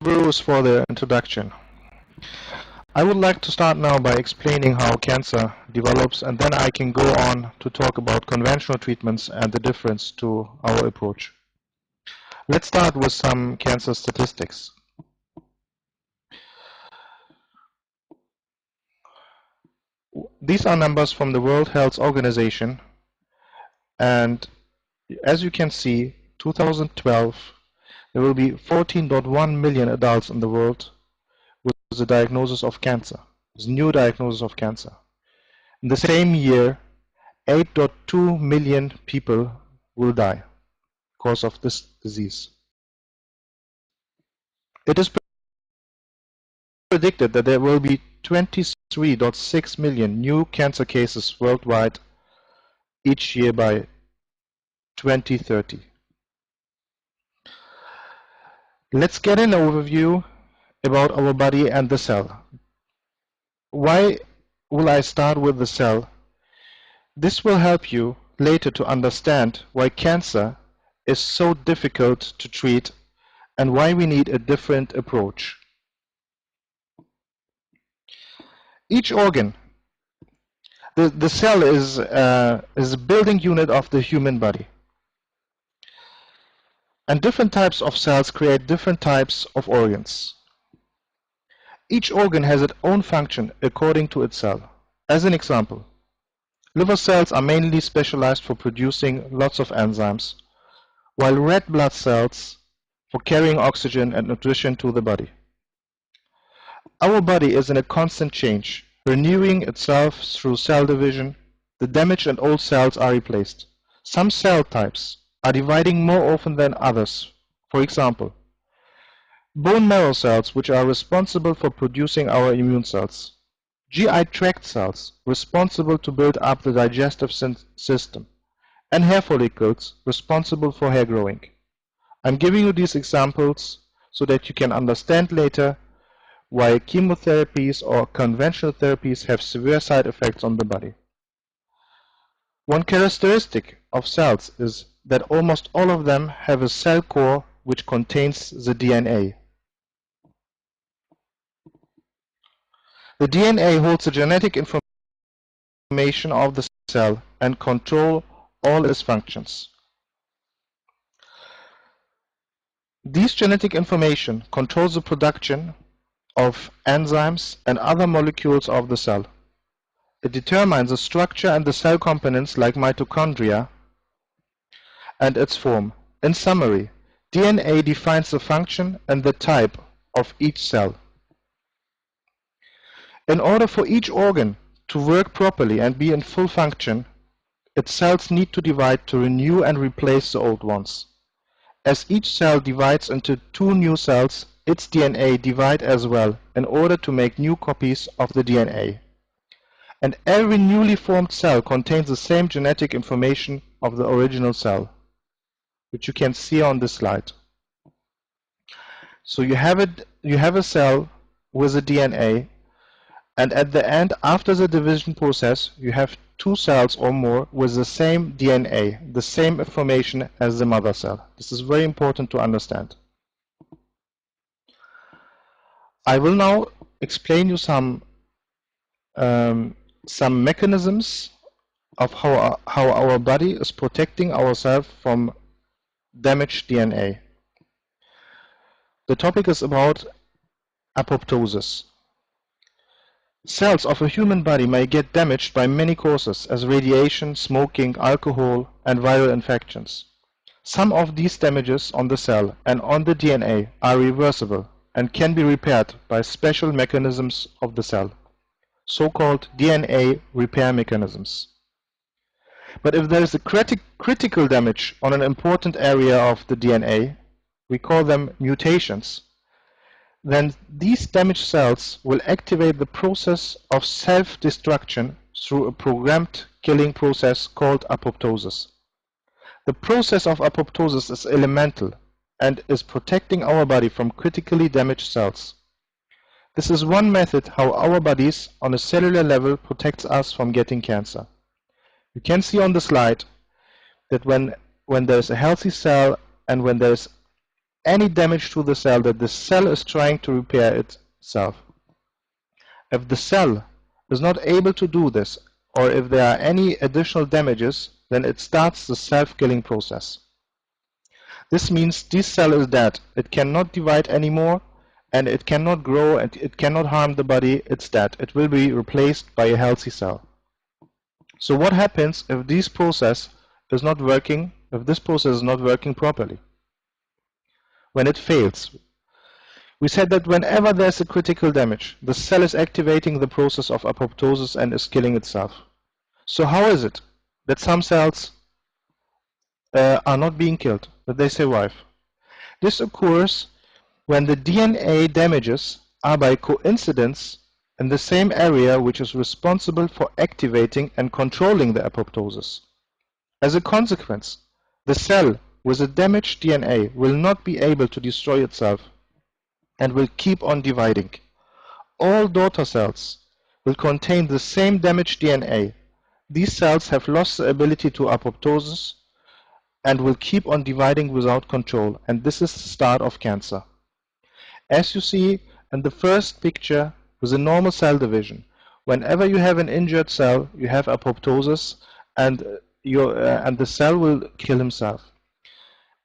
Bruce for the introduction. I would like to start now by explaining how cancer develops, and then I can go on to talk about conventional treatments and the difference to our approach. Let's start with some cancer statistics. These are numbers from the World Health Organization, and as you can see, 2012, there will be 14.1 million adults in the world with the diagnosis of cancer, with new diagnosis of cancer. In the same year, 8.2 million people will die because of this disease. It is predicted that there will be 23.6 million new cancer cases worldwide each year by 2030. Let's get an overview about our body and the cell. Why will I start with the cell? This will help you later to understand why cancer is so difficult to treat and why we need a different approach. Each organ, the cell is a building unit of the human body. And different types of cells create different types of organs. Each organ has its own function according to its cell. As an example, liver cells are mainly specialized for producing lots of enzymes, while red blood cells for carrying oxygen and nutrition to the body. Our body is in a constant change, renewing itself through cell division. The damaged and old cells are replaced. Some cell types are dividing more often than others. For example, bone marrow cells, which are responsible for producing our immune cells. GI tract cells, responsible to build up the digestive system. And hair follicles, responsible for hair growing. I'm giving you these examples so that you can understand later why chemotherapies or conventional therapies have severe side effects on the body. One characteristic of cells is that almost all of them have a cell core which contains the DNA. The DNA holds the genetic information of the cell and controls all its functions. This genetic information controls the production of enzymes and other molecules of the cell. It determines the structure and the cell components like mitochondria and its form. In summary, DNA defines the function and the type of each cell. In order for each organ to work properly and be in full function, its cells need to divide to renew and replace the old ones. As each cell divides into two new cells, its DNA divides as well in order to make new copies of the DNA. And every newly formed cell contains the same genetic information of the original cell, which you can see on this slide. So you have a cell with a DNA, and at the end, after the division process, you have two cells or more with the same DNA, the same information as the mother cell. This is very important to understand. I will now explain you some mechanisms of how our body is protecting ourselves from damaged DNA. The topic is about apoptosis. Cells of a human body may get damaged by many causes, as radiation, smoking, alcohol, and viral infections. Some of these damages on the cell and on the DNA are reversible and can be repaired by special mechanisms of the cell, so-called DNA repair mechanisms. But if there is a critical damage on an important area of the DNA, we call them mutations, then these damaged cells will activate the process of self-destruction through a programmed killing process called apoptosis. The process of apoptosis is elemental and is protecting our body from critically damaged cells. This is one method how our bodies on a cellular level protects us from getting cancer. You can see on the slide that when there is a healthy cell and when there is any damage to the cell that the cell is trying to repair itself. If the cell is not able to do this, or if there are any additional damages, then it starts the self-killing process. This means this cell is dead. It cannot divide anymore, and it cannot grow, and it cannot harm the body. It's dead. It will be replaced by a healthy cell. So what happens if this process is not working, if this process is not working properly? When it fails, we said that whenever there's a critical damage, the cell is activating the process of apoptosis and is killing itself. So how is it that some cells are not being killed, that they survive? This occurs when the DNA damages are by coincidence in the same area which is responsible for activating and controlling the apoptosis. As a consequence, the cell with a damaged DNA will not be able to destroy itself and will keep on dividing. All daughter cells will contain the same damaged DNA. These cells have lost the ability to apoptosis and will keep on dividing without control, and this is the start of cancer. As you see in the first picture with a normal cell division, whenever you have an injured cell, you have apoptosis, and the cell will kill himself.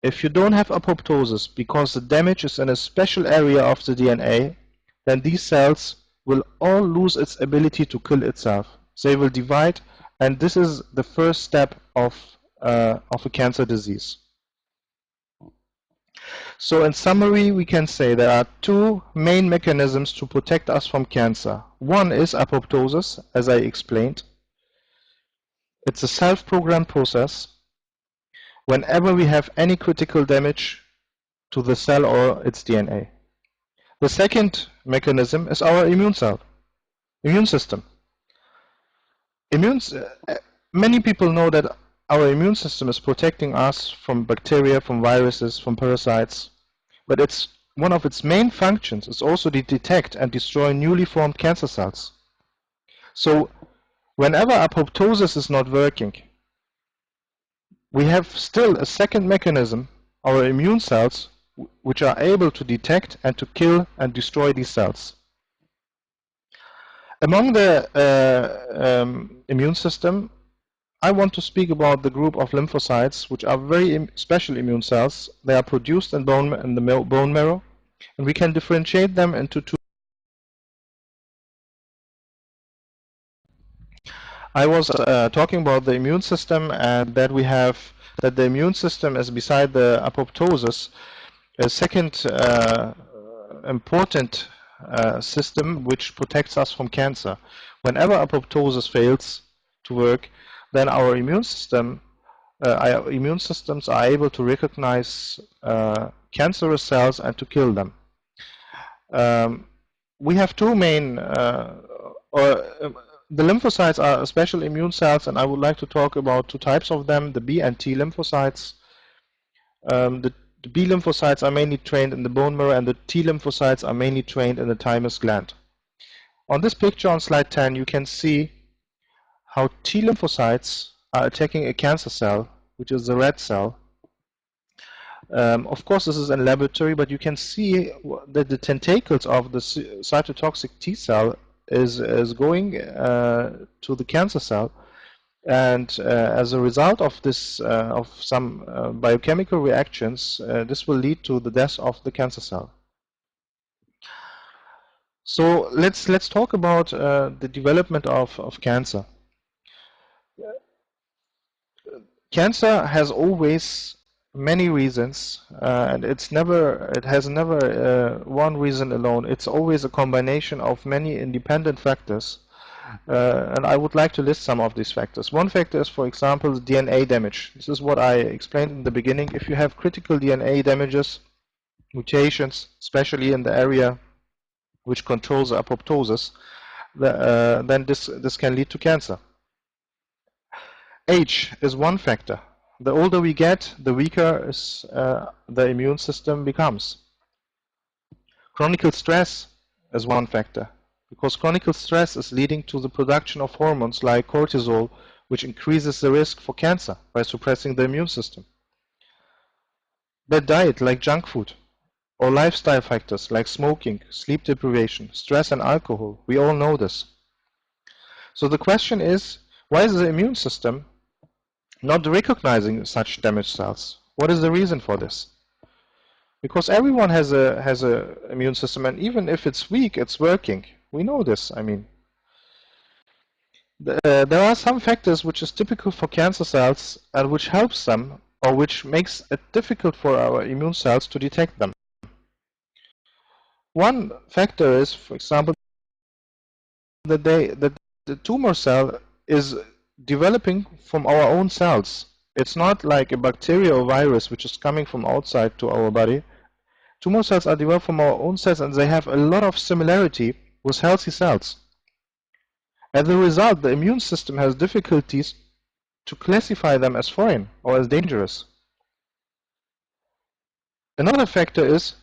If you don't have apoptosis because the damage is in a special area of the DNA, then these cells will all lose its ability to kill itself. They will divide, and this is the first step of a cancer disease. So in summary, we can say there are two main mechanisms to protect us from cancer. One is apoptosis, as I explained. It's a self-programmed process. Whenever we have any critical damage to the cell or its DNA. The second mechanism is our immune system. Many people know that our immune system is protecting us from bacteria, from viruses, from parasites, but one of its main functions is also to detect and destroy newly formed cancer cells. So whenever apoptosis is not working, we have still a second mechanism, our immune cells, which are able to detect and to kill and destroy these cells. Among the immune system, I want to speak about the group of lymphocytes, which are very special immune cells. They are produced in the bone marrow, and we can differentiate them into two. I was talking about the immune system, and that the immune system is, beside the apoptosis, a second important system which protects us from cancer. Whenever apoptosis fails to work, then our immune systems are able to recognize cancerous cells and to kill them. We have two main the lymphocytes are special immune cells, and I would like to talk about two types of them, the B and T lymphocytes. The B lymphocytes are mainly trained in the bone marrow, and the T lymphocytes are mainly trained in the thymus gland. On this picture on slide 10, you can see how T lymphocytes are attacking a cancer cell, which is the red cell. Of course, this is in laboratory, but you can see that the tentacles of the cytotoxic T cell is going to the cancer cell, and as a result of this, of some biochemical reactions, this will lead to the death of the cancer cell. So let's talk about the development of cancer. Cancer has always many reasons, and it has never one reason alone. It's always a combination of many independent factors, and I would like to list some of these factors. One factor is, for example, DNA damage. This is what I explained in the beginning. If you have critical DNA damages, mutations, especially in the area which controls apoptosis, then this can lead to cancer. Age is one factor. The older we get, the weaker the immune system becomes. Chronic stress is one factor, because chronic stress is leading to the production of hormones like cortisol, which increases the risk for cancer by suppressing the immune system. Bad diet, like junk food, or lifestyle factors like smoking, sleep deprivation, stress and alcohol. We all know this. So the question is, why is the immune system not recognizing such damaged cells? What is the reason for this? Because everyone has a immune system, and even if it's weak, it's working. We know this. I mean, there are some factors which is typical for cancer cells and which helps them, or which makes it difficult for our immune cells to detect them. One factor is, for example, that the tumor cell is developing from our own cells. It's not like a bacteria or virus which is coming from outside to our body. Tumor cells are developed from our own cells, and they have a lot of similarity with healthy cells. As a result, the immune system has difficulties to classify them as foreign or as dangerous. Another factor is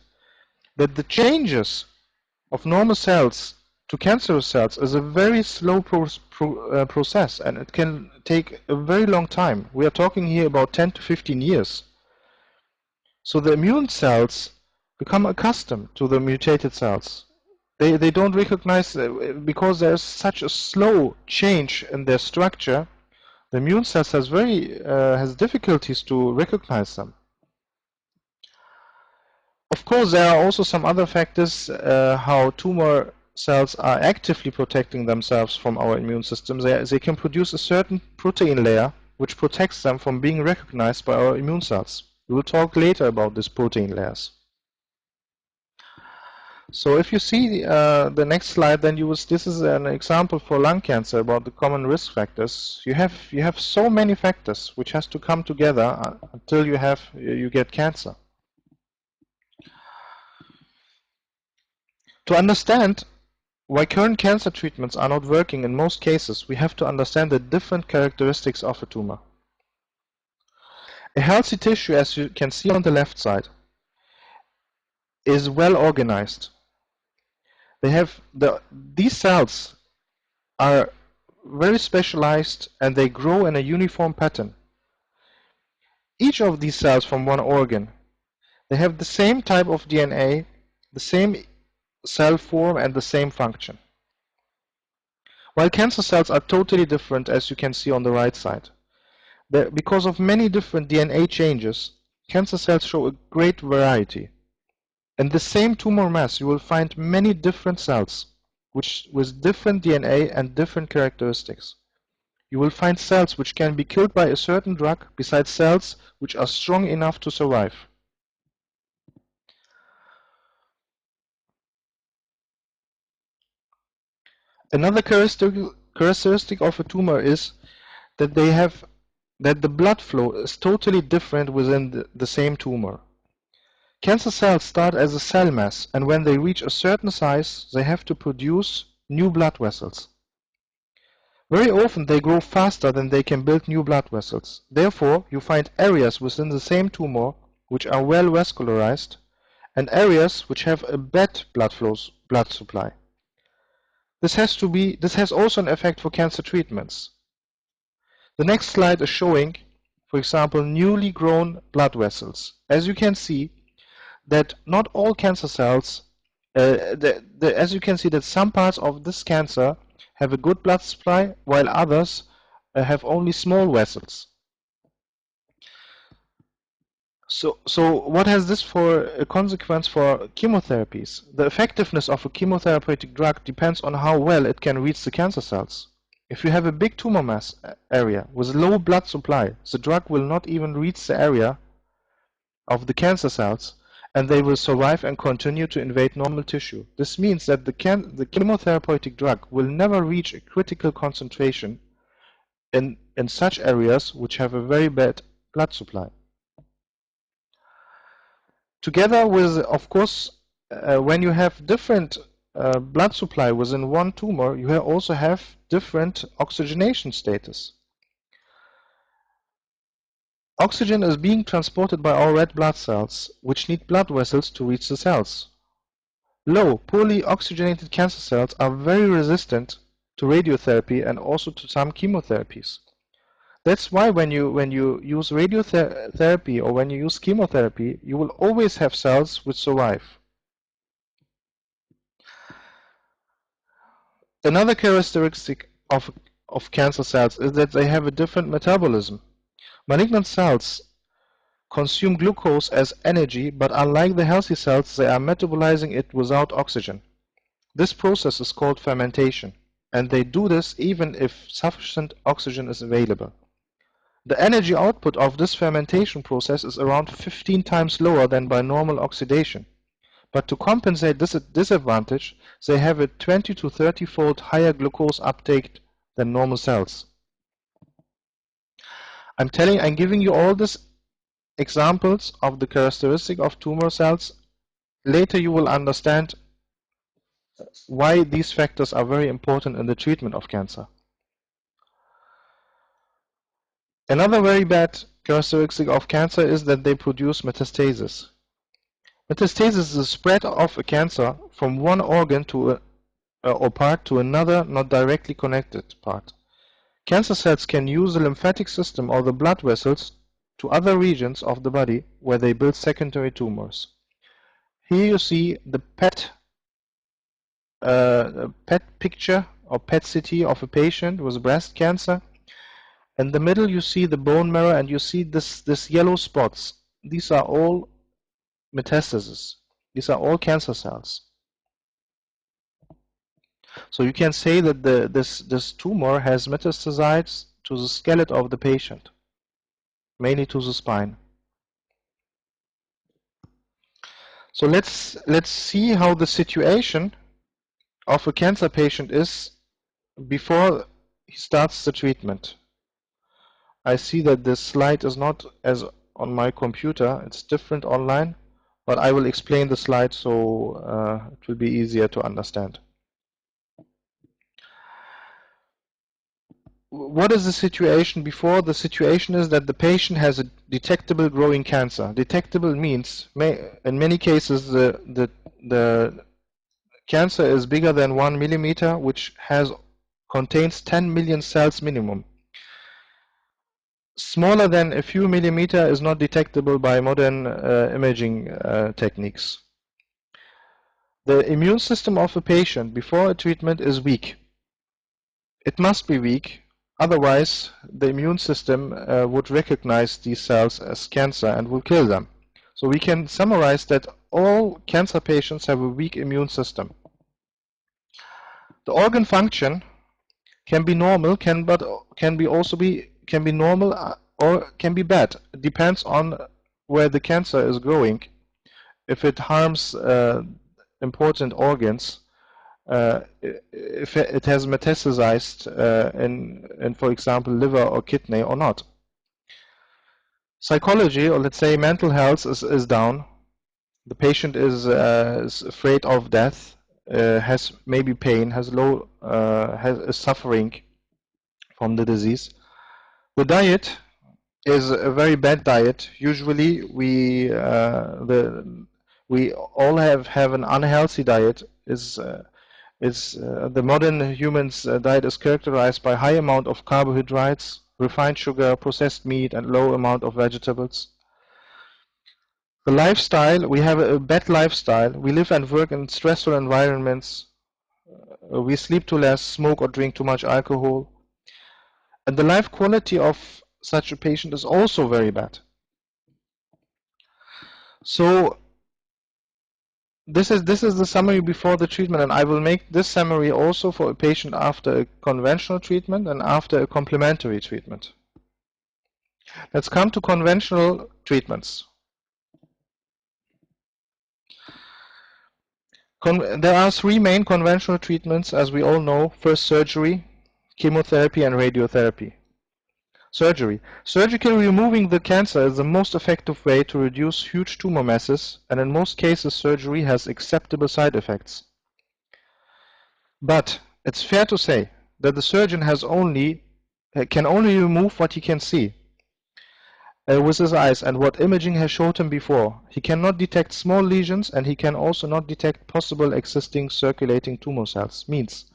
that the changes of normal cells to cancerous cells is a very slow process, and it can take a very long time. We are talking here about 10 to 15 years. So the immune cells become accustomed to the mutated cells. They don't recognize, because there's such a slow change in their structure, the immune cells has difficulties to recognize them. Of course, there are also some other factors how tumor cells are actively protecting themselves from our immune system. They can produce a certain protein layer which protects them from being recognized by our immune cells. We will talk later about these protein layers. So if you see the next slide, then this is an example for lung cancer about the common risk factors. You have so many factors which has to come together until you get cancer. To understand why current cancer treatments are not working in most cases, we have to understand the different characteristics of a tumor. A healthy tissue, as you can see on the left side, is well organized. These cells are very specialized, and they grow in a uniform pattern. Each of these cells from one organ, they have the same type of DNA, the same cell form, and the same function. While cancer cells are totally different, as you can see on the right side. Because of many different DNA changes, cancer cells show a great variety. In the same tumor mass, you will find many different cells with different DNA and different characteristics. You will find cells which can be killed by a certain drug, besides cells which are strong enough to survive. Another characteristic of a tumor is that the blood flow is totally different within the same tumor. Cancer cells start as a cell mass, and when they reach a certain size, they have to produce new blood vessels. Very often they grow faster than they can build new blood vessels. Therefore, you find areas within the same tumor which are well vascularized, and areas which have a bad blood supply. This has also an effect for cancer treatments. The next slide is showing, for example, newly grown blood vessels. As you can see, that not all cancer cells, as you can see that some parts of this cancer have a good blood supply, while others have only small vessels. So what has this for a consequence for chemotherapies? The effectiveness of a chemotherapeutic drug depends on how well it can reach the cancer cells. If you have a big tumor mass area with low blood supply, the drug will not even reach the area of the cancer cells, and they will survive and continue to invade normal tissue. This means that the chemotherapeutic drug will never reach a critical concentration in such areas which have a very bad blood supply. Together with, of course, when you have different blood supply within one tumor, you also have different oxygenation status. Oxygen is being transported by our red blood cells, which need blood vessels to reach the cells. Low, poorly oxygenated cancer cells are very resistant to radiotherapy and also to some chemotherapies. That's why when you use radiotherapy or when you use chemotherapy, you will always have cells which survive. Another characteristic of cancer cells is that they have a different metabolism. Malignant cells consume glucose as energy, but unlike the healthy cells, they are metabolizing it without oxygen. This process is called fermentation, and they do this even if sufficient oxygen is available. The energy output of this fermentation process is around 15 times lower than by normal oxidation. But to compensate this disadvantage, they have a 20 to 30-fold higher glucose uptake than normal cells. I'm giving you all these examples of the characteristic of tumor cells. Later you will understand why these factors are very important in the treatment of cancer. Another very bad characteristic of cancer is that they produce metastasis. Metastasis is the spread of a cancer from one organ or part to another not directly connected part. Cancer cells can use the lymphatic system or the blood vessels to other regions of the body where they build secondary tumors. Here you see the PET picture or PET CT of a patient with breast cancer. In the middle you see the bone marrow and you see this yellow spots. These are all metastases. These are all cancer cells. So you can say that this tumor has metastasized to the skeleton of the patient, mainly to the spine. So let's see how the situation of a cancer patient is before he starts the treatment. I see that this slide is not as on my computer, it's different online, but I will explain the slide so it will be easier to understand. What is the situation before? The situation is that the patient has a detectable growing cancer. Detectable means, in many cases, the cancer is bigger than 1 millimeter, which contains 10 million cells minimum. Smaller than a few millimeter is not detectable by modern imaging techniques. The immune system of a patient before a treatment is weak. It must be weak, otherwise the immune system would recognize these cells as cancer and will kill them. So we can summarize that all cancer patients have a weak immune system. The organ function can be normal, can be normal or can be bad. It depends on where the cancer is growing. If it harms important organs, if it has metastasized in, for example, liver or kidney or not. Psychology, or let's say mental health, is down. The patient is afraid of death, has maybe pain, is suffering from the disease. The diet is a very bad diet. Usually, we all have an unhealthy diet. The modern human's diet is characterized by high amount of carbohydrates, refined sugar, processed meat, and low amount of vegetables. The lifestyle, we have a bad lifestyle. We live and work in stressful environments. We sleep too less, smoke or drink too much alcohol. And the life quality of such a patient is also very bad. So this is the summary before the treatment, and I will make this summary also for a patient after a conventional treatment and after a complementary treatment. Let's come to conventional treatments. There are three main conventional treatments, as we all know. First, surgery, chemotherapy, and radiotherapy. Surgery. Surgically removing the cancer is the most effective way to reduce huge tumor masses, and in most cases surgery has acceptable side effects. But it's fair to say that the surgeon can only remove what he can see with his eyes and what imaging has showed him before. He cannot detect small lesions, and he can also not detect possible existing circulating tumor cells. Means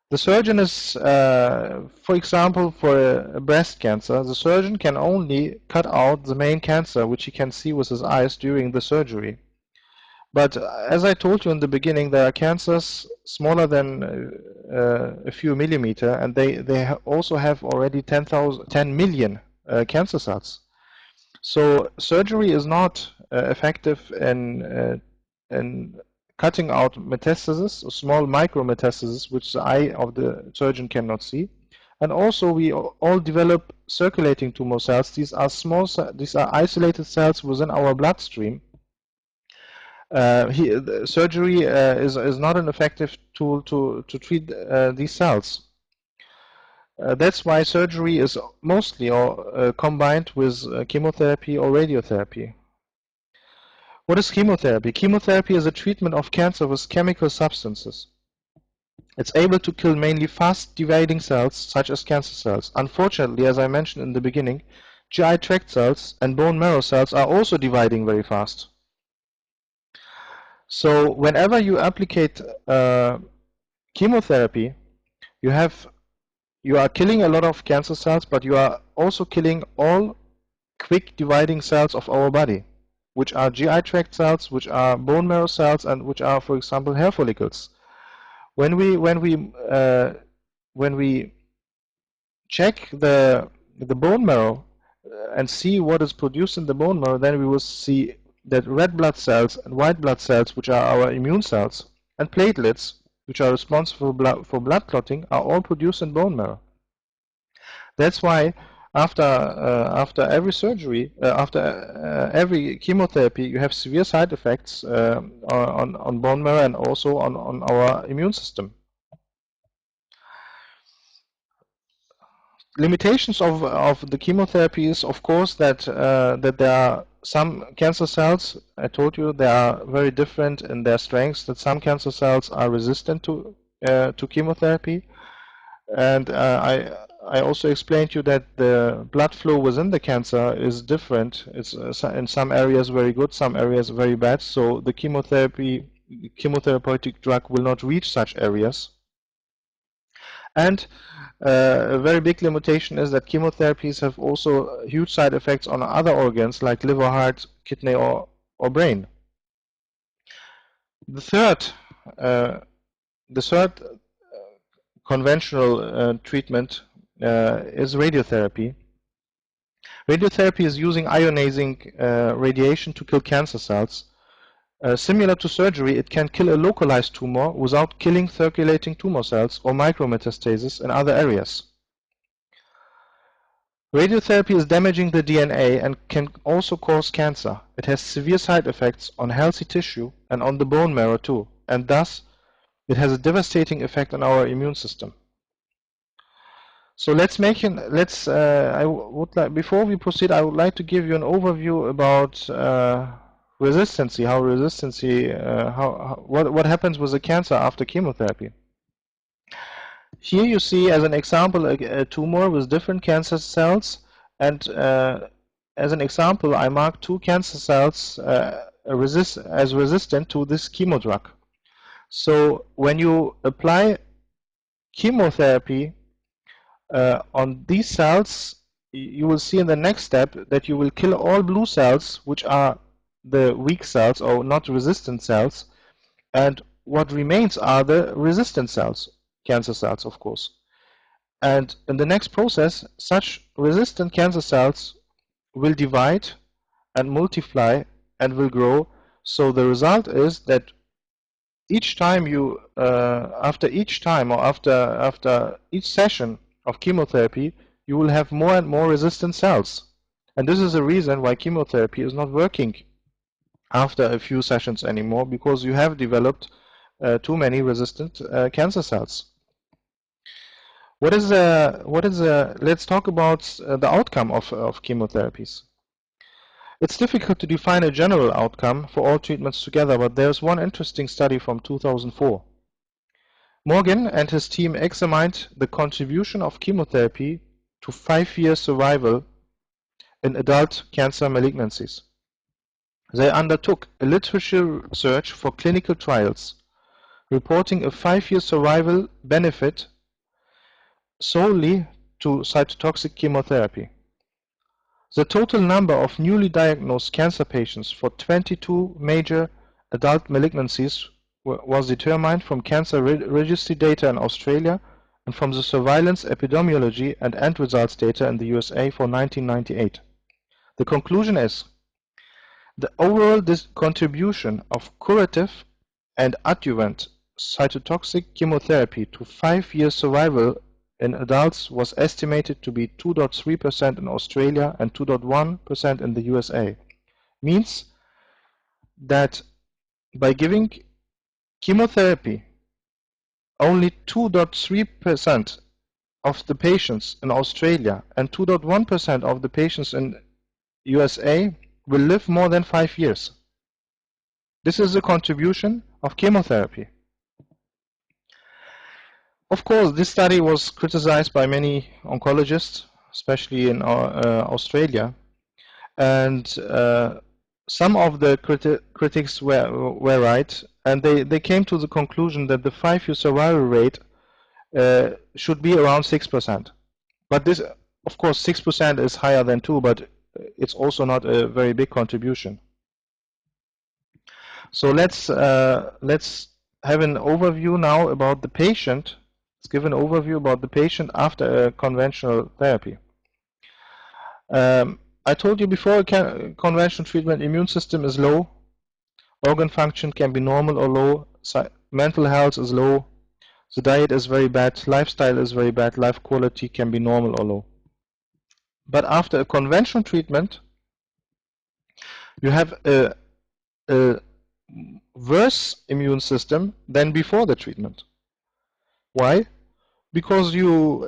The surgeon is, for example, for a breast cancer, the surgeon can only cut out the main cancer, which he can see with his eyes during the surgery. But as I told you in the beginning, there are cancers smaller than a few millimeter, and they also have already 10 million cancer cells. So surgery is not effective in cutting out metastasis, or small micrometastasis, which the eye of the surgeon cannot see. And also, we all develop circulating tumor cells. These are these are isolated cells within our bloodstream. Surgery is not an effective tool to treat these cells. That's why surgery is mostly combined with chemotherapy or radiotherapy. What is chemotherapy? Chemotherapy is a treatment of cancer with chemical substances. It's able to kill mainly fast-dividing cells, such as cancer cells. Unfortunately, as I mentioned in the beginning, GI tract cells and bone marrow cells are also dividing very fast. So whenever you applicate chemotherapy, you are killing a lot of cancer cells, but you are also killing all quick dividing cells of our body, which are GI tract cells, which are bone marrow cells, and which are, for example, hair follicles. When we check the bone marrow and see what is produced in the bone marrow, then we will see that red blood cells and white blood cells, which are our immune cells, and platelets, which are responsible for blood clotting, are all produced in bone marrow. That's why after every surgery, after every chemotherapy, you have severe side effects on bone marrow and also on our immune system. Limitations of the chemotherapy is, of course, that there are some cancer cells, I told you, they are very different in their strengths, that some cancer cells are resistant to chemotherapy. And I also explained to you that the blood flow within the cancer is different. It's in some areas very good, some areas very bad. So the chemotherapeutic drug will not reach such areas. And a very big limitation is that chemotherapies have also huge side effects on other organs like liver, heart, kidney, or brain. The third conventional treatment is radiotherapy. Radiotherapy is using ionizing radiation to kill cancer cells. Similar to surgery, it can kill a localized tumor without killing circulating tumor cells or micrometastasis in other areas. Radiotherapy is damaging the DNA and can also cause cancer. It has severe side effects on healthy tissue and on the bone marrow too, and thus it has a devastating effect on our immune system. So before we proceed, I would like to give you an overview about resistancy, what happens with the cancer after chemotherapy. Here you see as an example a tumor with different cancer cells, and as an example I marked 2 cancer cells as resistant to this chemo drug. So when you apply chemotherapy on these cells, you will see in the next step that you will kill all blue cells, which are the weak cells or not resistant cells, and what remains are the resistant cells, cancer cells, of course. And in the next process, such resistant cancer cells will divide and multiply and will grow. So the result is that each time you, after each session of chemotherapy, you will have more and more resistant cells. And this is the reason why chemotherapy is not working after a few sessions anymore, because you have developed too many resistant cancer cells. Let's talk about the outcome of chemotherapies. It's difficult to define a general outcome for all treatments together, but there's one interesting study from 2004. Morgan and his team examined the contribution of chemotherapy to 5-year survival in adult cancer malignancies. They undertook a literature search for clinical trials, reporting a 5-year survival benefit solely to cytotoxic chemotherapy. The total number of newly diagnosed cancer patients for 22 major adult malignancies was determined from cancer registry data in Australia and from the surveillance, epidemiology, and end results data in the USA for 1998. The conclusion is the overall contribution of curative and adjuvant cytotoxic chemotherapy to 5-year survival in adults was estimated to be 2.3% in Australia and 2.1% in the USA. Means that by giving chemotherapy, only 2.3% of the patients in Australia and 2.1% of the patients in USA will live more than 5 years. This is the contribution of chemotherapy. Of course, this study was criticized by many oncologists, especially in Australia, and some of the critics were right, and they came to the conclusion that the 5-year survival rate should be around 6%. But this, of course, 6% is higher than 2, but it's also not a very big contribution. So let's have an overview now about the patient. Let's give an overview about the patient after a conventional therapy. I told you before, conventional treatment immune system is low, organ function can be normal or low, mental health is low, the diet is very bad, lifestyle is very bad, life quality can be normal or low. But after a conventional treatment, you have a worse immune system than before the treatment. Why? Because you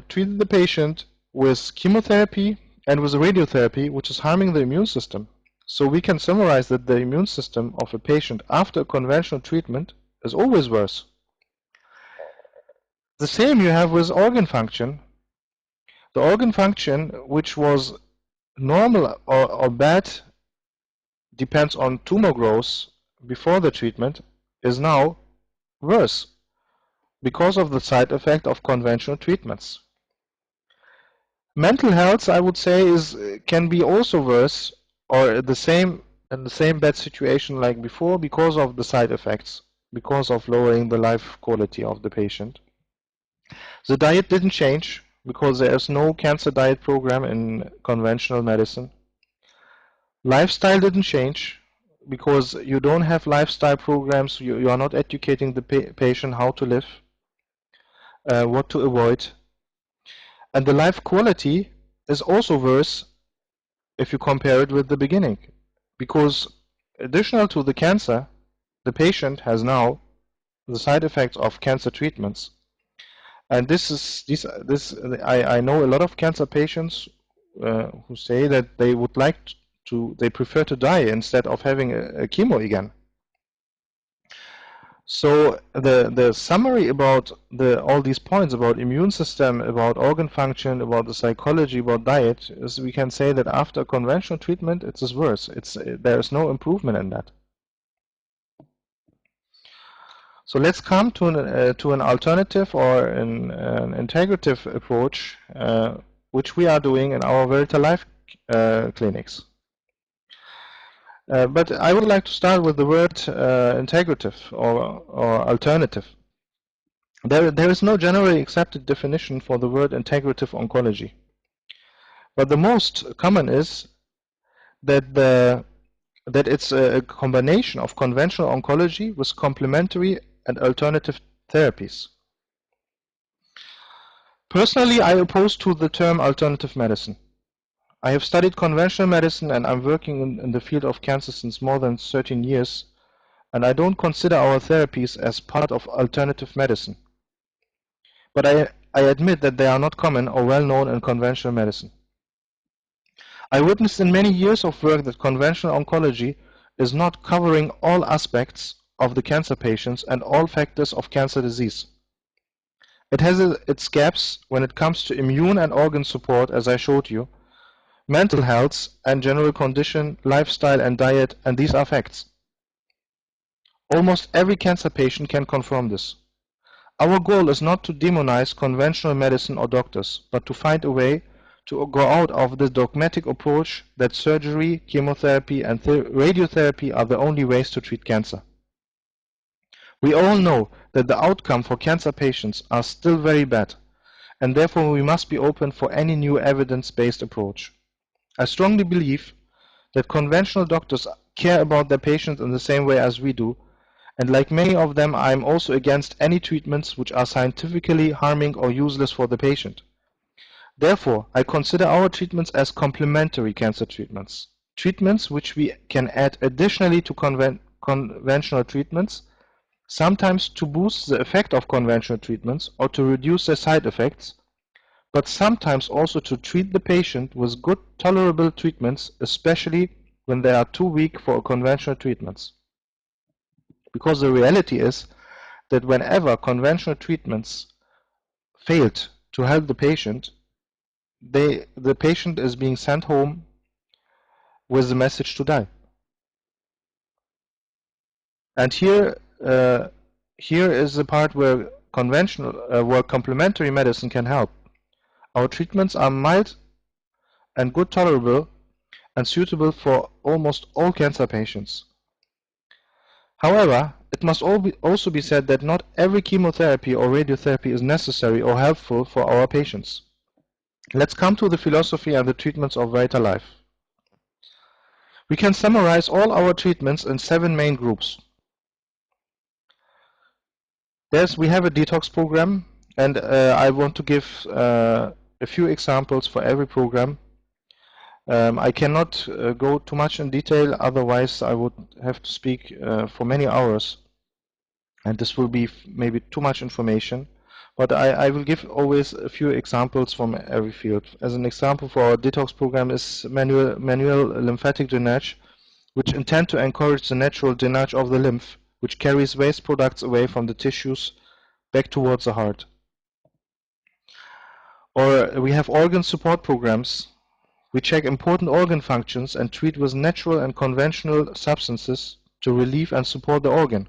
treated the patient with chemotherapy and with radiotherapy, which is harming the immune system. So we can summarize that the immune system of a patient after a conventional treatment is always worse. The same you have with organ function. The organ function, which was normal or bad, depends on tumor growth before the treatment, is now worse because of the side effect of conventional treatments. Mental health, I would say, can be also worse or in the same bad situation like before because of the side effects, because of lowering the life quality of the patient. The diet didn't change because there is no cancer diet program in conventional medicine. Lifestyle didn't change because you don't have lifestyle programs, you are not educating the patient how to live, what to avoid. And the life quality is also worse if you compare it with the beginning, because additional to the cancer, the patient has now the side effects of cancer treatments. And I know a lot of cancer patients who say that they would like they prefer to die instead of having a chemo again. So the summary about all these points about immune system, about organ function, about the psychology, about diet is we can say that after conventional treatment it is worse. There is no improvement in that. So let's come to an alternative or an integrative approach, which we are doing in our Verita Life clinics. But I would like to start with the word integrative or alternative. There is no generally accepted definition for the word integrative oncology. But the most common is that it's a combination of conventional oncology with complementary and alternative therapies. Personally, I oppose to the term alternative medicine. I have studied conventional medicine and I'm working in the field of cancer since more than 13 years, and I don't consider our therapies as part of alternative medicine. But I admit that they are not common or well known in conventional medicine. I witnessed in many years of work that conventional oncology is not covering all aspects of the cancer patients and all factors of cancer disease. It has its gaps when it comes to immune and organ support, as I showed you, mental health and general condition, lifestyle and diet, and these are facts. Almost every cancer patient can confirm this. Our goal is not to demonize conventional medicine or doctors, but to find a way to go out of the dogmatic approach that surgery, chemotherapy, and radiotherapy are the only ways to treat cancer. We all know that the outcome for cancer patients are still very bad, and therefore we must be open for any new evidence-based approach. I strongly believe that conventional doctors care about their patients in the same way as we do, and like many of them, I am also against any treatments which are scientifically harming or useless for the patient. Therefore, I consider our treatments as complementary cancer treatments, treatments which we can add additionally to conventional treatments, sometimes to boost the effect of conventional treatments or to reduce their side effects, but sometimes also to treat the patient with good tolerable treatments, especially when they are too weak for conventional treatments. Because the reality is that whenever conventional treatments failed to help the patient, the patient is being sent home with the message to die. And here is the part where where complementary medicine can help. Our treatments are mild and good tolerable and suitable for almost all cancer patients. However, it must also be said that not every chemotherapy or radiotherapy is necessary or helpful for our patients. Let's come to the philosophy and the treatments of VitaLife. We can summarize all our treatments in 7 main groups. We have a detox program, and I want to give a few examples for every program. I cannot go too much in detail, otherwise I would have to speak for many hours, and this will be maybe too much information. But I will give always a few examples from every field. As an example for our detox program is manual lymphatic drainage, which intend to encourage the natural drainage of the lymph, which carries waste products away from the tissues back towards the heart. Or we have organ support programs. We check important organ functions and treat with natural and conventional substances to relieve and support the organ.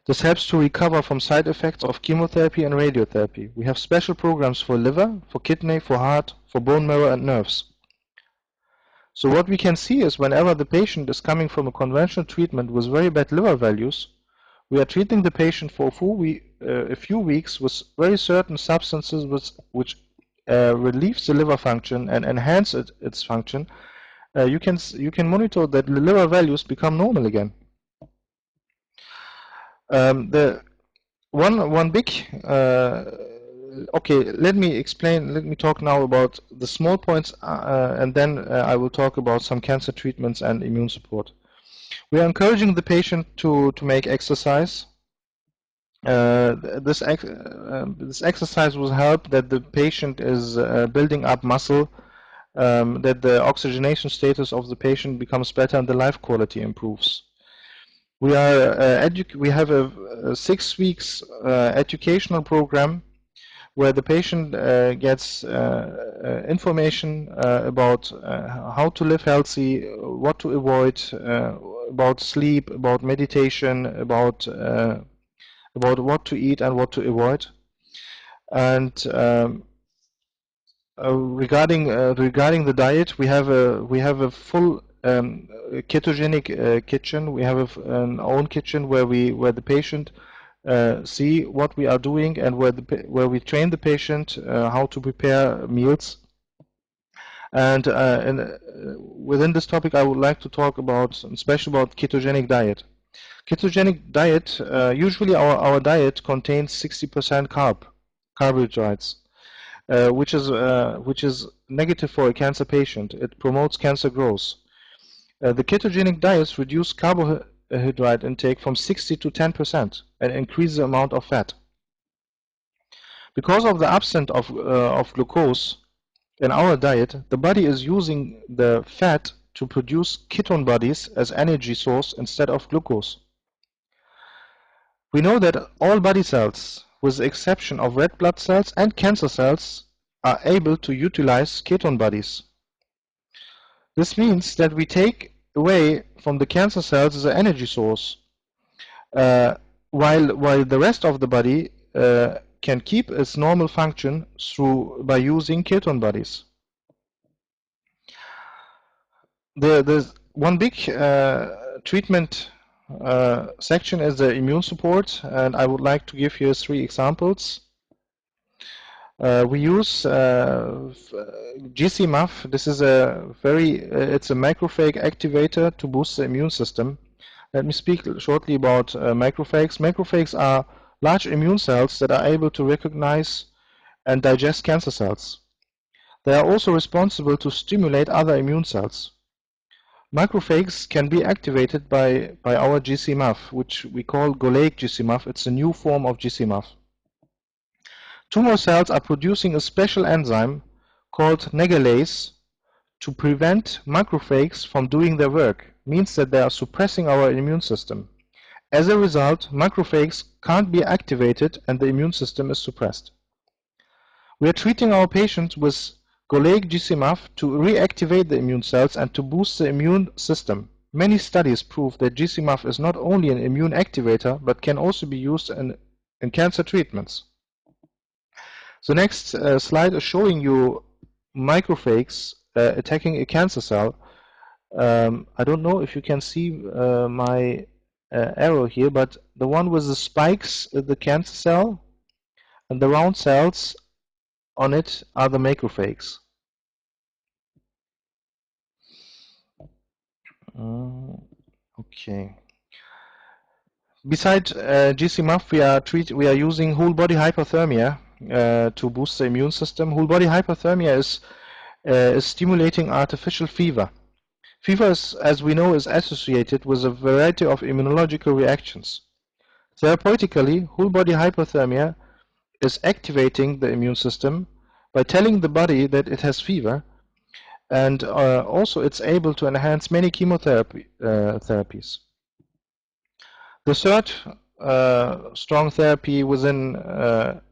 This helps to recover from side effects of chemotherapy and radiotherapy. We have special programs for liver, for kidney, for heart, for bone marrow and nerves. So what we can see is whenever the patient is coming from a conventional treatment with very bad liver values, we are treating the patient for a few weeks with very certain substances which relieves the liver function and enhance its function. You can monitor that the liver values become normal again. The one big okay, let me talk now about the small points, and then I will talk about some cancer treatments and immune support. We are encouraging the patient to make exercise. This exercise will help that the patient is building up muscle, that the oxygenation status of the patient becomes better and the life quality improves. We have a 6 weeks educational program where the patient gets information about how to live healthy, what to avoid, about sleep, about meditation, about what to eat and what to avoid. And regarding the diet, we have a full ketogenic kitchen. We have an own kitchen where the patient see what we are doing and where we train the patient how to prepare meals. And within this topic, I would like to talk about, especially about ketogenic diet. Ketogenic diet, usually our diet contains 60% carbohydrates, which is negative for a cancer patient. It promotes cancer growth. The ketogenic diets reduce carbohydrate intake from 60 to 10% and increase the amount of fat. Because of the absence of glucose in our diet, the body is using the fat to produce ketone bodies as energy source instead of glucose. We know that all body cells, with the exception of red blood cells and cancer cells, are able to utilize ketone bodies. This means that we take away from the cancer cells the energy source, while the rest of the body can keep its normal function by using ketone bodies. There's one big treatment section is the immune support, and I would like to give here 3 examples. We use GCMAF. This is it's a macrophage activator to boost the immune system. Let me speak shortly about macrophages. Macrophages are large immune cells that are able to recognize and digest cancer cells. They are also responsible to stimulate other immune cells. Macrophages can be activated by our GCMAF, which we call Golaic GCMAF. It's a new form of GCMAF. Tumor cells are producing a special enzyme called negalase to prevent macrophages from doing their work. Means that they are suppressing our immune system. As a result, macrophages can't be activated and the immune system is suppressed. We are treating our patients with Golaic GCMAF to reactivate the immune cells and to boost the immune system. Many studies prove that GCMAF is not only an immune activator but can also be used in cancer treatments. The next slide is showing you macrophages attacking a cancer cell. I don't know if you can see my arrow here, but the one with the spikes is the cancer cell, and the round cells on it are the macrophages. Okay. Besides GCMAF, we are using whole body hypothermia to boost the immune system. Whole body hypothermia is stimulating artificial fever. Fever, as we know, is associated with a variety of immunological reactions. Therapeutically, whole body hypothermia is activating the immune system by telling the body that it has fever, and also it's able to enhance many chemotherapy therapies. The third strong therapy within a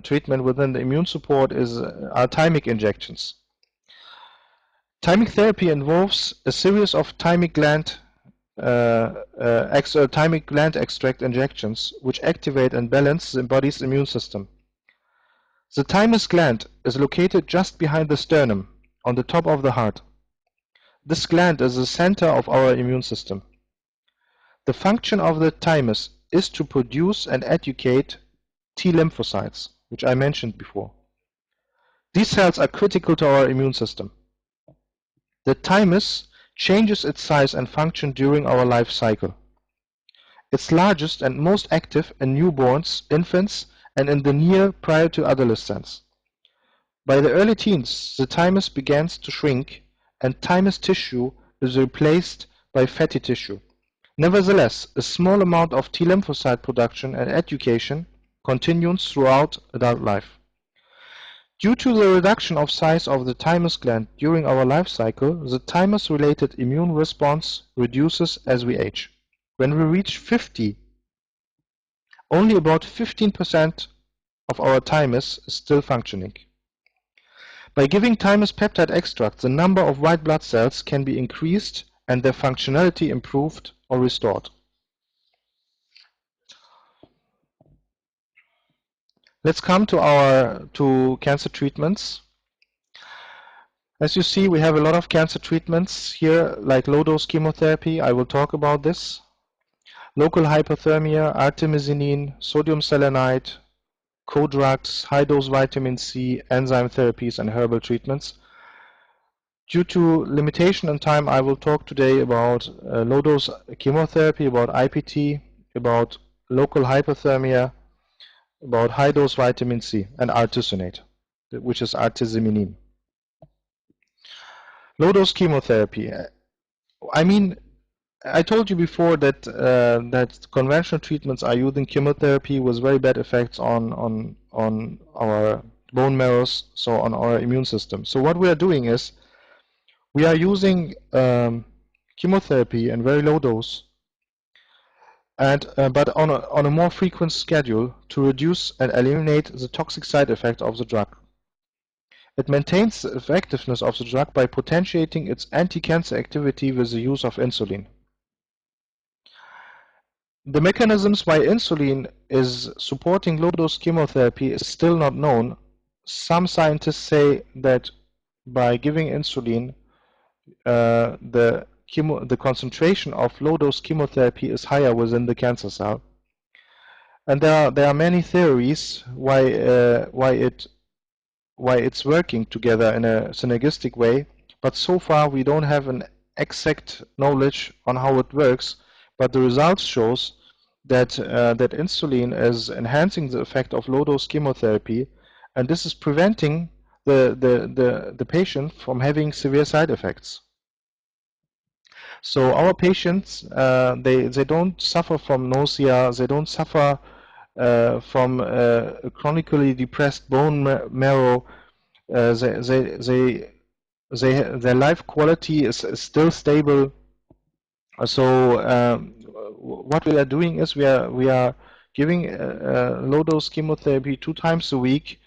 treatment within the immune support are thymic injections. Thymic therapy involves a series of thymic gland extract injections which activate and balance the body's immune system. The thymus gland is located just behind the sternum, on the top of the heart. This gland is the center of our immune system. The function of the thymus is to produce and educate T lymphocytes, which I mentioned before. These cells are critical to our immune system. The thymus changes its size and function during our life cycle. It's largest and most active in newborns, infants, and in the near prior to adolescence. By the early teens, the thymus begins to shrink and thymus tissue is replaced by fatty tissue. Nevertheless, a small amount of T lymphocyte production and education continues throughout adult life. Due to the reduction of size of the thymus gland during our life cycle, the thymus-related immune response reduces as we age. When we reach 50, only about 15% of our thymus is still functioning. By giving thymus peptide extract, the number of white blood cells can be increased and their functionality improved or restored. Let's come to cancer treatments. As you see, we have a lot of cancer treatments here, like low-dose chemotherapy. I will talk about this. Local hypothermia, artemisinin, sodium selenite, co-drugs, high-dose vitamin C, enzyme therapies, and herbal treatments. Due to limitation in time, I will talk today about low-dose chemotherapy, about IPT, about local hypothermia, about high-dose vitamin C, and artesunate, which is artemisinin. Low-dose chemotherapy. I mean, I told you before that that conventional treatments are using chemotherapy with very bad effects on our bone marrows, so on our immune system. So what we are doing is we are using chemotherapy in very low dose, and but on a more frequent schedule to reduce and eliminate the toxic side effect of the drug. It maintains the effectiveness of the drug by potentiating its anti-cancer activity with the use of insulin. The mechanisms why insulin is supporting low-dose chemotherapy is still not known. Some scientists say that by giving insulin, the concentration of low-dose chemotherapy is higher within the cancer cell. And there are many theories why it's working together in a synergistic way, but so far we don't have an exact knowledge on how it works. But the results shows that that insulin is enhancing the effect of low-dose chemotherapy, and this is preventing the patient from having severe side effects. So our patients, they don't suffer from nausea, they don't suffer from a chronically depressed bone marrow. Their life quality is still stable. So what we are doing is we are giving low-dose chemotherapy 2 times a week,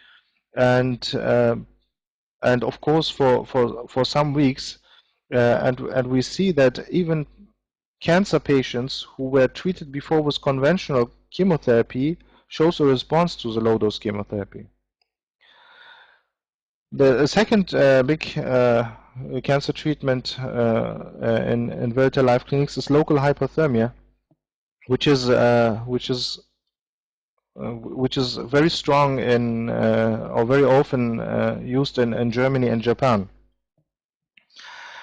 and of course for some weeks, and we see that even cancer patients who were treated before with conventional chemotherapy shows a response to the low-dose chemotherapy. The second big cancer treatment in very life clinics is local hypothermia, which is very strong in or very often used in Germany and Japan.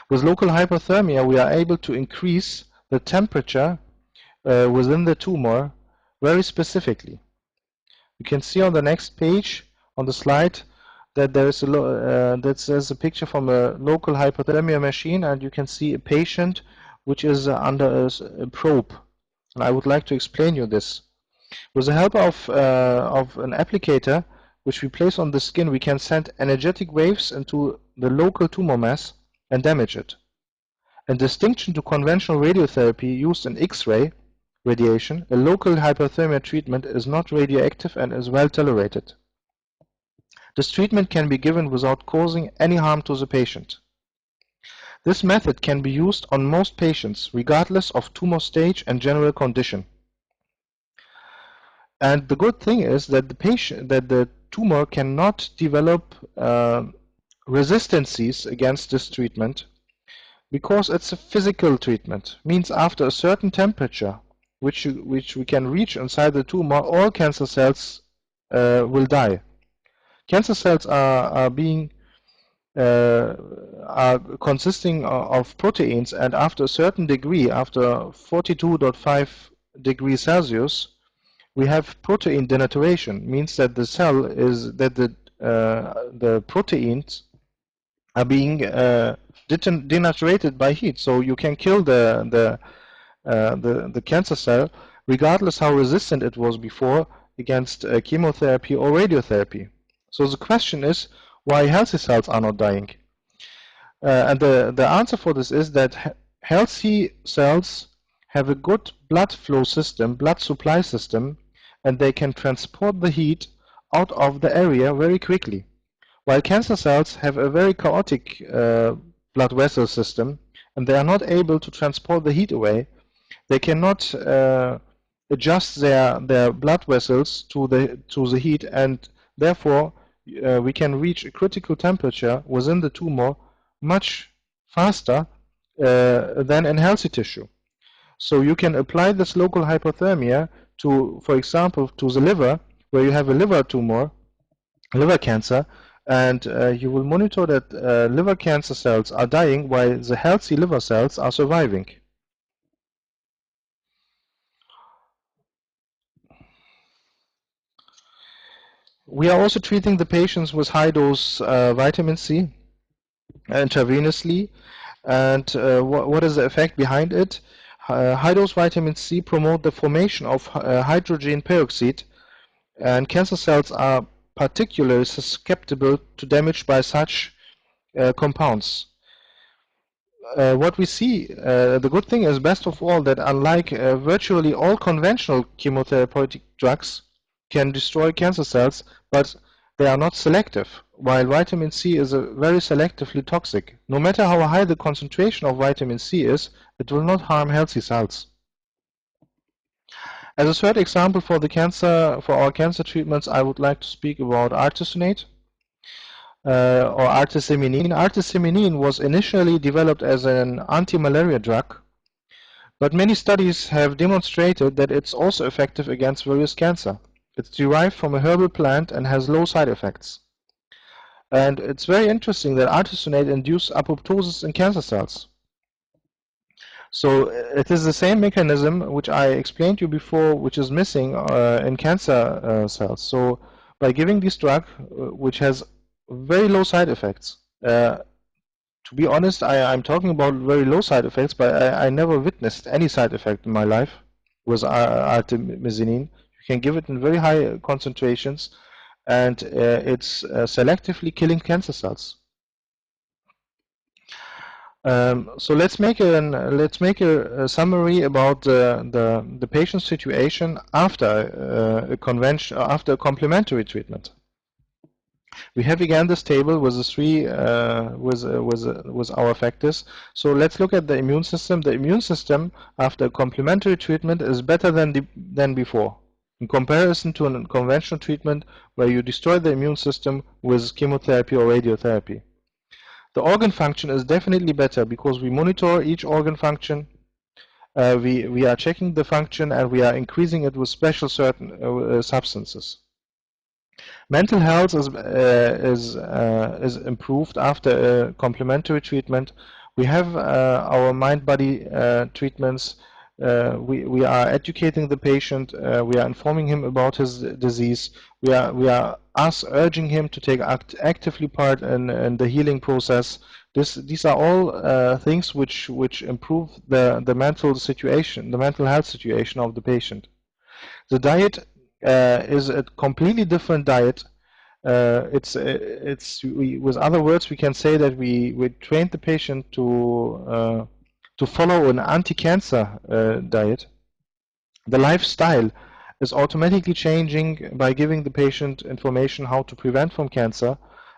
With local hypothermia, we are able to increase the temperature within the tumor very specifically. You can see on the next page on the slide that there's a picture from a local hypothermia machine, and you can see a patient which is under a probe. And I would like to explain you this. With the help of an applicator which we place on the skin, we can send energetic waves into the local tumor mass and damage it. In distinction to conventional radiotherapy used in X-ray radiation, a local hypothermia treatment is not radioactive and is well tolerated. This treatment can be given without causing any harm to the patient. This method can be used on most patients, regardless of tumor stage and general condition. And the good thing is that the tumor cannot develop resistances against this treatment, because it's a physical treatment. Means after a certain temperature, which we can reach inside the tumor, all cancer cells will die. Cancer cells are consisting of proteins, and after a certain degree, after 42.5 degrees Celsius, we have protein denaturation. Means that the cell is that the proteins are being denaturated by heat. So you can kill the cancer cell regardless how resistant it was before against chemotherapy or radiotherapy. So the question is why healthy cells are not dying. And the answer for this is that healthy cells have a good blood flow system, blood supply system, and they can transport the heat out of the area very quickly. While cancer cells have a very chaotic blood vessel system, and they are not able to transport the heat away, they cannot adjust their blood vessels to the heat, and therefore we can reach a critical temperature within the tumor much faster than in healthy tissue. So you can apply this local hypothermia to, for example, to the liver, where you have a liver tumor, liver cancer, and you will monitor that liver cancer cells are dying while the healthy liver cells are surviving. We are also treating the patients with high-dose vitamin C intravenously. And what is the effect behind it? High-dose vitamin C promote the formation of hydrogen peroxide, and cancer cells are particularly susceptible to damage by such compounds. What we see, the good thing is, best of all, that unlike virtually all conventional chemotherapeutic drugs can destroy cancer cells, but they are not selective, while vitamin C is very selectively toxic. No matter how high the concentration of vitamin C is, it will not harm healthy cells. As a third example for our cancer treatments, I would like to speak about artesunate or artesunate. Artesunate was initially developed as an anti-malaria drug, but many studies have demonstrated that it's also effective against various cancer. It's derived from a herbal plant and has low side effects. And it's very interesting that artesunate induces apoptosis in cancer cells. So it is the same mechanism which I explained to you before, which is missing in cancer cells. So by giving this drug, which has very low side effects, to be honest, I'm talking about very low side effects, but I never witnessed any side effect in my life with artemisinin. You can give it in very high concentrations, and it's selectively killing cancer cells. So let's make a summary about the patient situation after after a complementary treatment. We have again this table with the three with our factors. So let's look at the immune system. The immune system after complementary treatment is better than before, in comparison to a conventional treatment where you destroy the immune system with chemotherapy or radiotherapy. The organ function is definitely better because we monitor each organ function. We are checking the function and we are increasing it with special certain substances. Mental health is improved after a complementary treatment. We have our mind-body treatments. We are educating the patient. We are informing him about his disease. We are urging him to take actively part in the healing process. These are all things which improve the mental situation, the mental health situation of the patient. The diet is a completely different diet. With other words, we can say that we trained the patient to follow an anti-cancer diet. The lifestyle is automatically changing by giving the patient information how to prevent from cancer,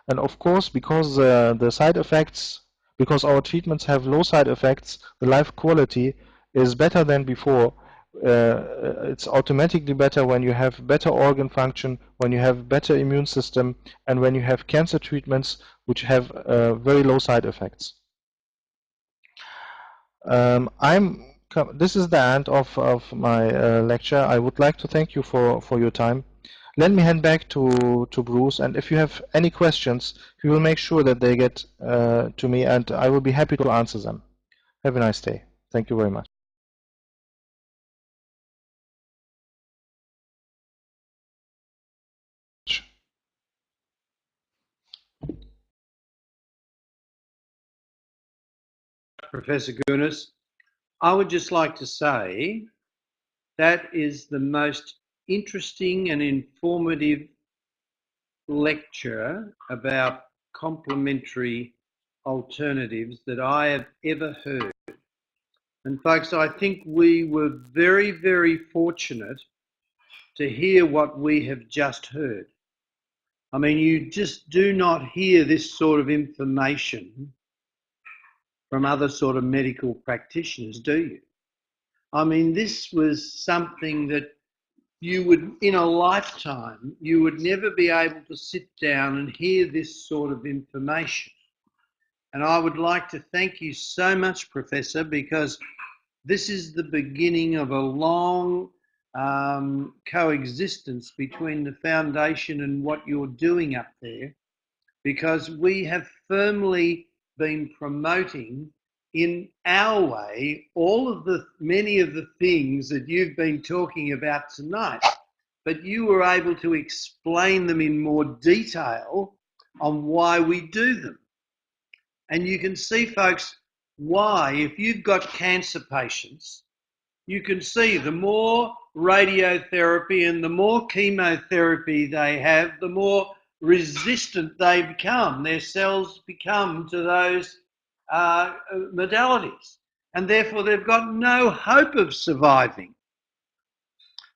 and of course, because the side effects, because our treatments have low side effects, the life quality is better than before. It's automatically better when you have better organ function, when you have better immune system, and when you have cancer treatments which have very low side effects. This is the end of my lecture. I would like to thank you for your time. Let me hand back to Bruce, and if you have any questions, we will make sure that they get to me, and I will be happy to answer them. Have a nice day. Thank you very much. Professor Gunes, I would just like to say that is the most interesting and informative lecture about complementary alternatives that I have ever heard. And folks, I think we were very, very fortunate to hear what we have just heard. I mean, you just do not hear this sort of information from other sort of medical practitioners, do you? I mean, this was something that you would, in a lifetime, you would never be able to sit down and hear this sort of information. And I would like to thank you so much, Professor, because this is the beginning of a long coexistence between the foundation and what you're doing up there, because we have firmly been promoting in our way many of the things that you've been talking about tonight, but you were able to explain them in more detail on why we do them. And you can see, folks, why, if you've got cancer patients, you can see the more radiotherapy and the more chemotherapy they have, the more resistant they become. Their cells become to those modalities. And therefore, they've got no hope of surviving.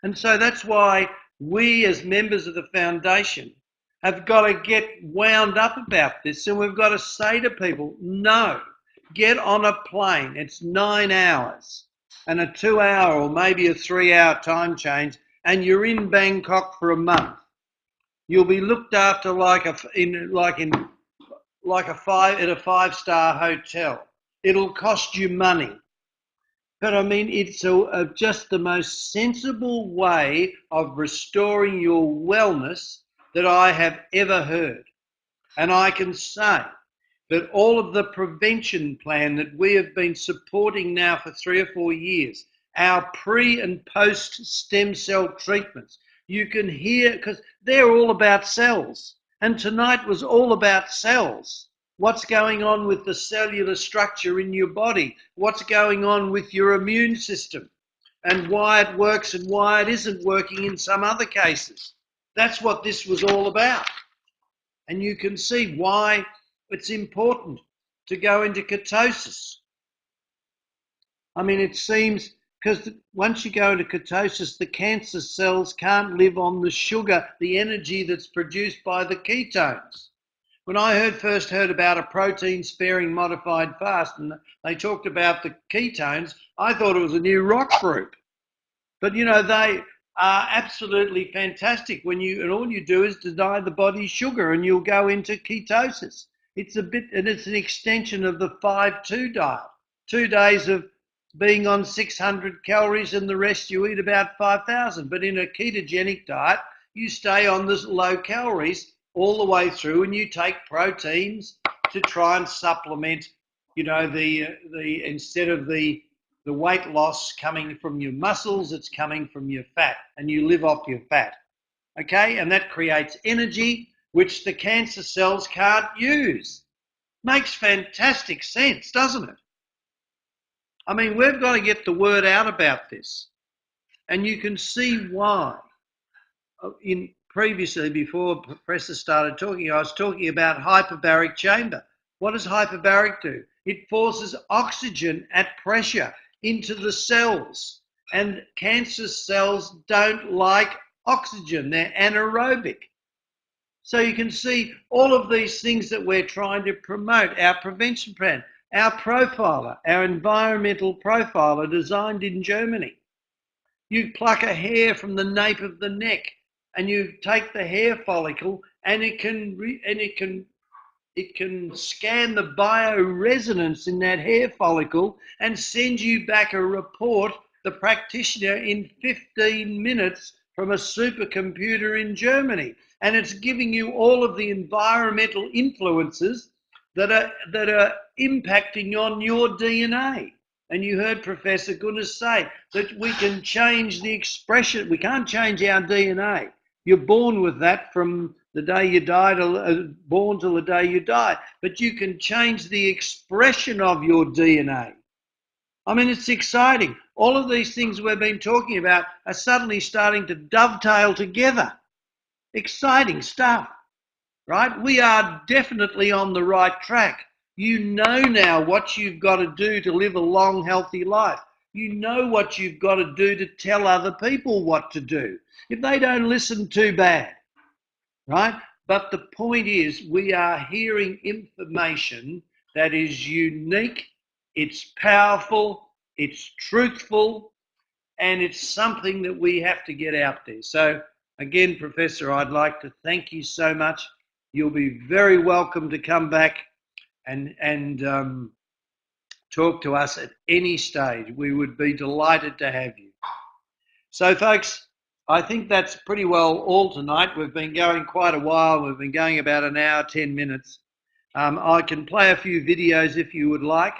And so that's why we, as members of the foundation, have got to get wound up about this. And we've got to say to people, no, get on a plane. It's 9 hours. and a 2-hour or maybe a 3-hour time change, and you're in Bangkok for a month. You'll be looked after like a 5-star hotel. It'll cost you money. But I mean, it's just the most sensible way of restoring your wellness that I have ever heard. And I can say that all of the prevention plan that we have been supporting now for 3 or 4 years, our pre and post stem cell treatments, you can hear, because they're all about cells. And tonight was all about cells. What's going on with the cellular structure in your body? What's going on with your immune system? And why it works and why it isn't working in some other cases. That's what this was all about. And you can see why it's important to go into ketosis. I mean, it seems, because once you go into ketosis, the cancer cells can't live on the sugar, the energy that's produced by the ketones. When I first heard about a protein-sparing modified fast, and they talked about the ketones, I thought it was a new rock group. But, you know, they are absolutely fantastic and all you do is deny the body sugar and you'll go into ketosis. It's an extension of the 5-2 diet. 2 days of being on 600 calories and the rest you eat about 5,000. But in a ketogenic diet, you stay on this low calories all the way through, and you take proteins to try and supplement, you know, instead of the weight loss coming from your muscles, it's coming from your fat, and you live off your fat. Okay, and that creates energy which the cancer cells can't use. Makes fantastic sense, doesn't it? I mean, we've got to get the word out about this, and you can see why. Previously, before Professor started talking, I was talking about hyperbaric chamber. What does hyperbaric do? It forces oxygen at pressure into the cells, and cancer cells don't like oxygen. They're anaerobic. So you can see all of these things that we're trying to promote, our prevention plan, our profiler, our environmental profiler designed in Germany. You pluck a hair from the nape of the neck, and you take the hair follicle, and it can scan the bioresonance in that hair follicle and send you back a report, the practitioner, in 15 minutes from a supercomputer in Germany. And it's giving you all of the environmental influences that are impacting on your DNA. And you heard Professor Gunes say that we can change the expression. We can't change our DNA. You're born with that from the day you die, born till the day you die. But you can change the expression of your DNA. I mean, it's exciting. All of these things we've been talking about are suddenly starting to dovetail together. Exciting stuff, right? We are definitely on the right track. You know now what you've got to do to live a long, healthy life. You know what you've got to do to tell other people what to do. If they don't listen, too bad, right? But the point is, we are hearing information that is unique, it's powerful, it's truthful, and it's something that we have to get out there. So again, Professor, I'd like to thank you so much. You'll be very welcome to come back and talk to us at any stage. We would be delighted to have you. So, folks, I think that's pretty well all tonight. We've been going quite a while. We've been going about an hour, 10 minutes. I can play a few videos if you would like,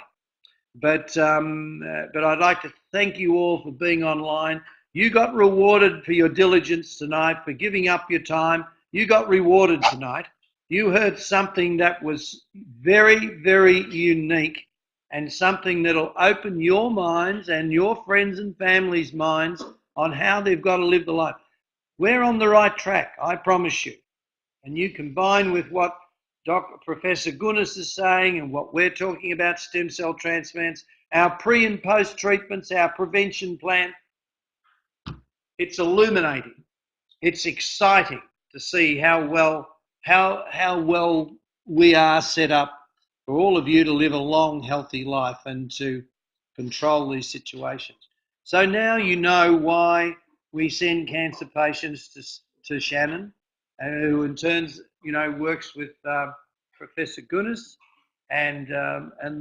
but I'd like to thank you all for being online. You got rewarded for your diligence tonight, for giving up your time. You got rewarded tonight. You heard something that was very, very unique, and something that'll open your minds and your friends and family's minds on how they've got to live the life. We're on the right track, I promise you. And you combine with what Professor Gunes is saying and what we're talking about, stem cell transplants, our pre and post treatments, our prevention plan. It's illuminating. It's exciting to see how well we are set up for all of you to live a long, healthy life and to control these situations. So now you know why we send cancer patients to Shannon, who in turn, works with Professor Gunes, and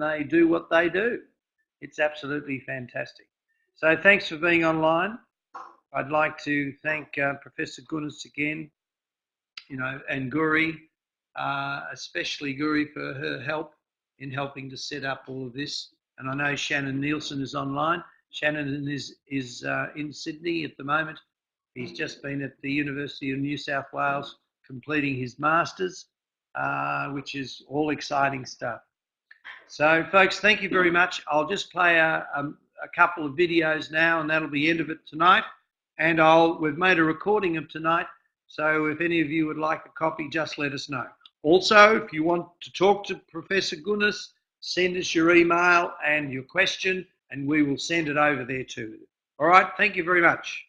they do what they do. It's absolutely fantastic. So thanks for being online. I'd like to thank Professor Gunes again, and Guri, especially Guri for her help in helping to set up all of this. And I know Shannon Nielsen is online. Shannon is in Sydney at the moment. He's just been at the University of New South Wales completing his Masters, which is all exciting stuff. So, folks, thank you very much. I'll just play a couple of videos now, and that'll be the end of it tonight. And we've made a recording of tonight, so if any of you would like a copy, just let us know. Also, if you want to talk to Professor Gunes, send us your email and your question, and we will send it over there too. All right, thank you very much.